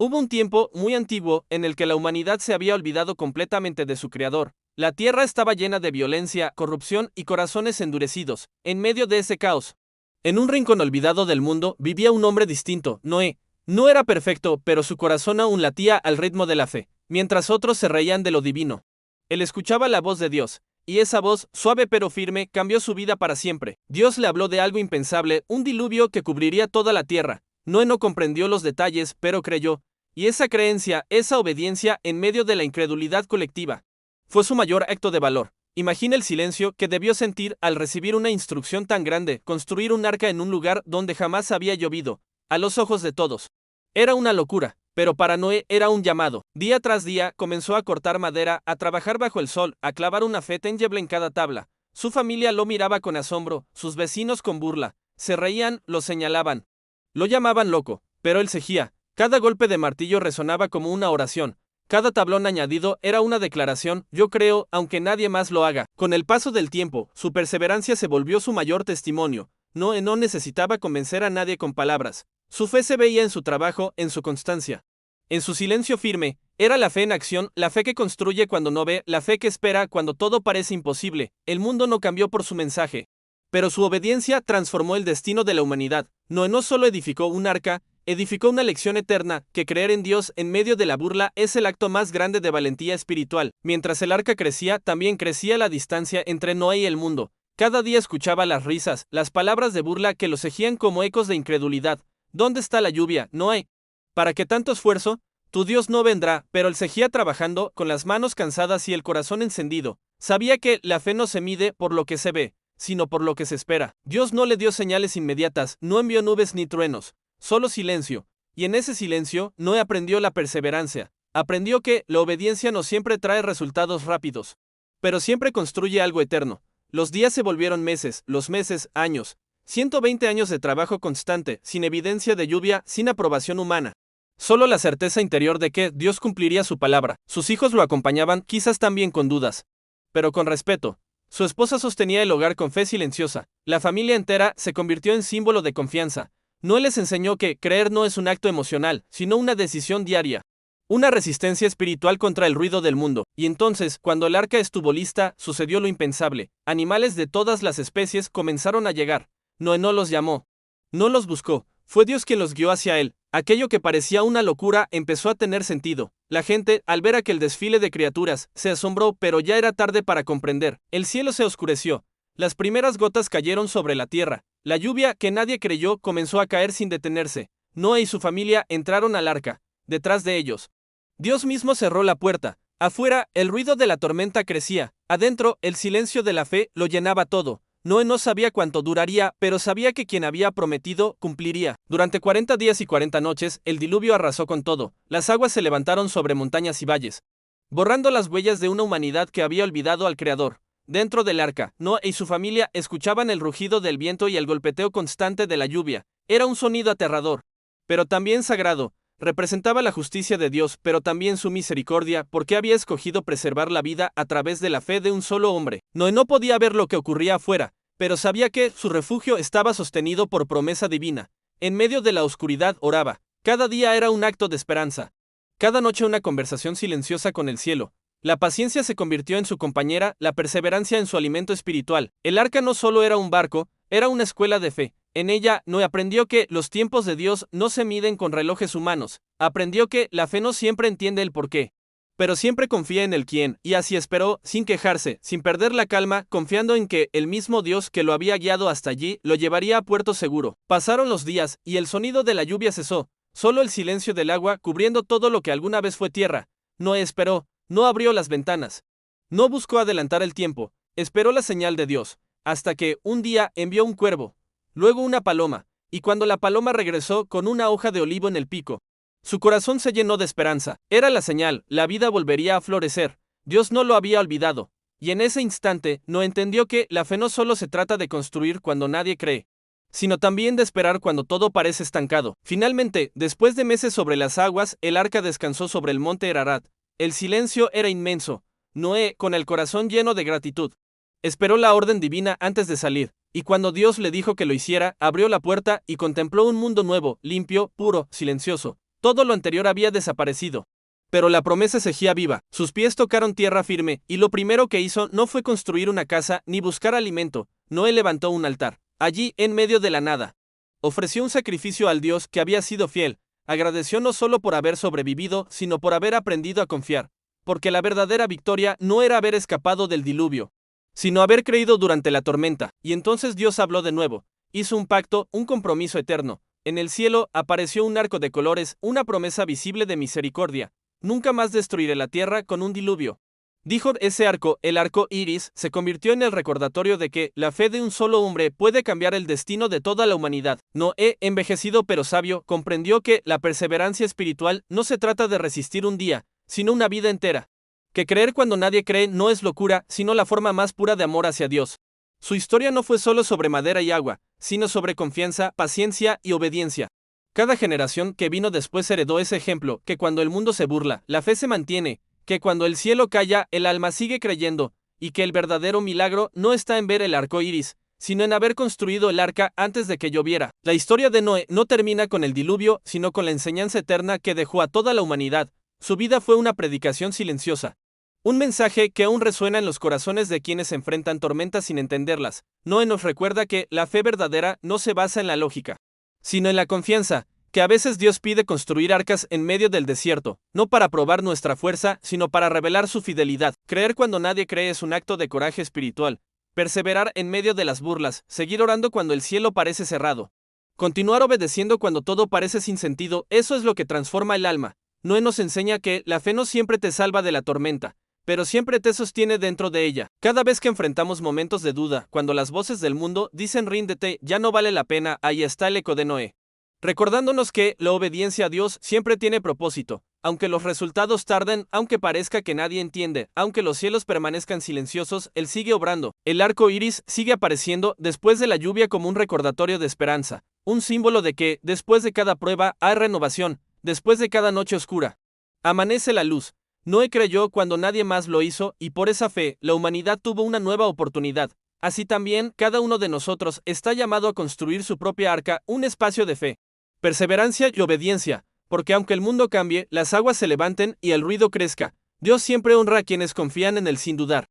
Hubo un tiempo muy antiguo en el que la humanidad se había olvidado completamente de su creador. La tierra estaba llena de violencia, corrupción y corazones endurecidos. En medio de ese caos, en un rincón olvidado del mundo, vivía un hombre distinto, Noé. No era perfecto, pero su corazón aún latía al ritmo de la fe, mientras otros se reían de lo divino. Él escuchaba la voz de Dios, y esa voz, suave pero firme, cambió su vida para siempre. Dios le habló de algo impensable, un diluvio que cubriría toda la tierra. Noé no comprendió los detalles, pero creyó, y esa creencia, esa obediencia en medio de la incredulidad colectiva, fue su mayor acto de valor. Imagina el silencio que debió sentir al recibir una instrucción tan grande, construir un arca en un lugar donde jamás había llovido, a los ojos de todos. Era una locura, pero para Noé era un llamado. Día tras día comenzó a cortar madera, a trabajar bajo el sol, a clavar una fe tangible en cada tabla. Su familia lo miraba con asombro, sus vecinos con burla, se reían, lo señalaban. Lo llamaban loco, pero él seguía. Cada golpe de martillo resonaba como una oración. Cada tablón añadido era una declaración, yo creo, aunque nadie más lo haga. Con el paso del tiempo, su perseverancia se volvió su mayor testimonio. Noé no necesitaba convencer a nadie con palabras. Su fe se veía en su trabajo, en su constancia. En su silencio firme, era la fe en acción, la fe que construye cuando no ve, la fe que espera cuando todo parece imposible. El mundo no cambió por su mensaje, pero su obediencia transformó el destino de la humanidad. Noé no solo edificó un arca, edificó una lección eterna, que creer en Dios en medio de la burla es el acto más grande de valentía espiritual. Mientras el arca crecía, también crecía la distancia entre Noé y el mundo. Cada día escuchaba las risas, las palabras de burla que lo seguían como ecos de incredulidad. ¿Dónde está la lluvia, Noé? ¿Para qué tanto esfuerzo? Tu Dios no vendrá, pero él seguía trabajando, con las manos cansadas y el corazón encendido. Sabía que la fe no se mide por lo que se ve, sino por lo que se espera. Dios no le dio señales inmediatas, no envió nubes ni truenos, solo silencio, y en ese silencio, Noé aprendió la perseverancia. Aprendió que la obediencia no siempre trae resultados rápidos, pero siempre construye algo eterno. Los días se volvieron meses, los meses, años. 120 años de trabajo constante, sin evidencia de lluvia, sin aprobación humana. Solo la certeza interior de que Dios cumpliría su palabra. Sus hijos lo acompañaban, quizás también con dudas, pero con respeto. Su esposa sostenía el hogar con fe silenciosa. La familia entera se convirtió en símbolo de confianza. Noé les enseñó que creer no es un acto emocional, sino una decisión diaria. Una resistencia espiritual contra el ruido del mundo. Y entonces, cuando el arca estuvo lista, sucedió lo impensable. Animales de todas las especies comenzaron a llegar. Noé no los llamó, no los buscó, fue Dios quien los guió hacia él. Aquello que parecía una locura empezó a tener sentido. La gente, al ver aquel desfile de criaturas, se asombró, pero ya era tarde para comprender. El cielo se oscureció. Las primeras gotas cayeron sobre la tierra. La lluvia, que nadie creyó, comenzó a caer sin detenerse. Noé y su familia entraron al arca. Detrás de ellos, Dios mismo cerró la puerta. Afuera, el ruido de la tormenta crecía. Adentro, el silencio de la fe lo llenaba todo. Noé no sabía cuánto duraría, pero sabía que quien había prometido cumpliría. Durante 40 días y 40 noches, el diluvio arrasó con todo. Las aguas se levantaron sobre montañas y valles, borrando las huellas de una humanidad que había olvidado al Creador. Dentro del arca, Noé y su familia escuchaban el rugido del viento y el golpeteo constante de la lluvia. Era un sonido aterrador, pero también sagrado. Representaba la justicia de Dios, pero también su misericordia, porque había escogido preservar la vida a través de la fe de un solo hombre. Noé no podía ver lo que ocurría afuera, pero sabía que su refugio estaba sostenido por promesa divina. En medio de la oscuridad oraba. Cada día era un acto de esperanza. Cada noche una conversación silenciosa con el cielo. La paciencia se convirtió en su compañera, la perseverancia en su alimento espiritual. El arca no solo era un barco, era una escuela de fe. En ella, Noé aprendió que los tiempos de Dios no se miden con relojes humanos. Aprendió que la fe no siempre entiende el porqué, pero siempre confía en el quién, y así esperó, sin quejarse, sin perder la calma, confiando en que el mismo Dios que lo había guiado hasta allí, lo llevaría a puerto seguro. Pasaron los días, y el sonido de la lluvia cesó, solo el silencio del agua cubriendo todo lo que alguna vez fue tierra. Noé esperó, no abrió las ventanas, no buscó adelantar el tiempo, esperó la señal de Dios, hasta que, un día, envió un cuervo, luego una paloma, y cuando la paloma regresó con una hoja de olivo en el pico, su corazón se llenó de esperanza. Era la señal, la vida volvería a florecer. Dios no lo había olvidado. Y en ese instante, Noé entendió que la fe no solo se trata de construir cuando nadie cree, sino también de esperar cuando todo parece estancado. Finalmente, después de meses sobre las aguas, el arca descansó sobre el monte Ararat. El silencio era inmenso. Noé, con el corazón lleno de gratitud, esperó la orden divina antes de salir. Y cuando Dios le dijo que lo hiciera, abrió la puerta y contempló un mundo nuevo, limpio, puro, silencioso. todo lo anterior había desaparecido. Pero la promesa seguía viva, sus pies tocaron tierra firme, y lo primero que hizo no fue construir una casa ni buscar alimento. Noé levantó un altar, allí en medio de la nada. Ofreció un sacrificio al Dios que había sido fiel, agradeció no solo por haber sobrevivido, sino por haber aprendido a confiar, porque la verdadera victoria no era haber escapado del diluvio, sino haber creído durante la tormenta. Y entonces Dios habló de nuevo, hizo un pacto, un compromiso eterno. En el cielo apareció un arco de colores, una promesa visible de misericordia. Nunca más destruiré la tierra con un diluvio. Dijo ese arco, el arco iris, se convirtió en el recordatorio de que la fe de un solo hombre puede cambiar el destino de toda la humanidad. Noé, envejecido pero sabio, comprendió que la perseverancia espiritual no se trata de resistir un día, sino una vida entera. Que creer cuando nadie cree no es locura, sino la forma más pura de amor hacia Dios. Su historia no fue solo sobre madera y agua, sino sobre confianza, paciencia y obediencia. Cada generación que vino después heredó ese ejemplo, que cuando el mundo se burla, la fe se mantiene, que cuando el cielo calla, el alma sigue creyendo, y que el verdadero milagro no está en ver el arco iris, sino en haber construido el arca antes de que lloviera. La historia de Noé no termina con el diluvio, sino con la enseñanza eterna que dejó a toda la humanidad. Su vida fue una predicación silenciosa. Un mensaje que aún resuena en los corazones de quienes enfrentan tormentas sin entenderlas. Noé nos recuerda que la fe verdadera no se basa en la lógica, sino en la confianza, que a veces Dios pide construir arcas en medio del desierto, no para probar nuestra fuerza, sino para revelar su fidelidad. Creer cuando nadie cree es un acto de coraje espiritual. Perseverar en medio de las burlas, seguir orando cuando el cielo parece cerrado. Continuar obedeciendo cuando todo parece sin sentido, eso es lo que transforma el alma. Noé nos enseña que la fe no siempre te salva de la tormenta, pero siempre te sostiene dentro de ella. Cada vez que enfrentamos momentos de duda, cuando las voces del mundo dicen ríndete, ya no vale la pena, ahí está el eco de Noé, recordándonos que la obediencia a Dios siempre tiene propósito, aunque los resultados tarden, aunque parezca que nadie entiende, aunque los cielos permanezcan silenciosos, Él sigue obrando. El arco iris sigue apareciendo después de la lluvia como un recordatorio de esperanza, un símbolo de que, después de cada prueba, hay renovación, después de cada noche oscura, amanece la luz. Noé creyó cuando nadie más lo hizo, y por esa fe, la humanidad tuvo una nueva oportunidad. Así también, cada uno de nosotros está llamado a construir su propia arca, un espacio de fe, perseverancia y obediencia, porque aunque el mundo cambie, las aguas se levanten y el ruido crezca, Dios siempre honra a quienes confían en Él sin dudar.